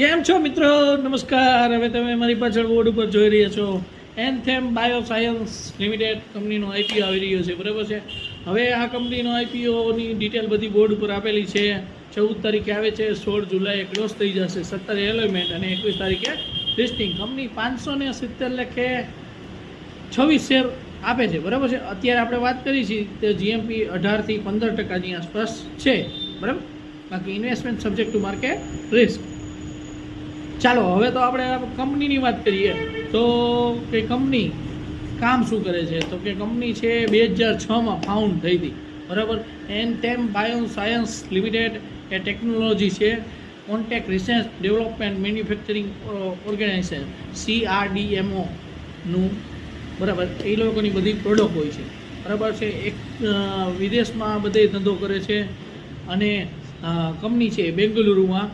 કેમ છો મિત્રો? નમસ્કાર. હવે તમે મારી પાછળ બોર્ડ ઉપર જોઈ રહ્યા છો એન્થેમ બાયોસાયન્સ લિમિટેડ કંપનીનો આઈપીઓ આવી રહ્યો છે, બરાબર છે. હવે આ કંપનીનો આઈપીઓની ડિટેલ બધી બોર્ડ ઉપર આપેલી છે. 14 તારીખે આવે છે, 16 જુલાઈ ક્લોઝ થઈ જશે, 17 એલોયમેન્ટ અને 21 તારીખે લિસ્ટિંગ. કંપની 570 લાખે 26 શેર આપે છે, બરાબર છે. અત્યારે આપણે વાત કરી છીએ તે જીએમપી 18 થી 15% આસપાસ છે, બરાબર. બાકી investment subject to market risk. ચાલો હવે તો આપણે કંપનીની વાત કરીએ તો કે કંપની કામ શું કરે છે. તો કે કંપની છે 2006માં ફાઉન્ડ થઈ હતી, બરાબર. એન્થેમ બાયોસાયન્સ લિમિટેડ એ ટેકનોલોજી છે, contact research development manufacturing organization CRDMOનું, બરાબર. એ લોકોની બધી પ્રોડક્ટ હોય છે, બરાબર છે. એક વિદેશમાં બધે ધંધો કરે છે અને કંપની છે બેંગલુરુમાં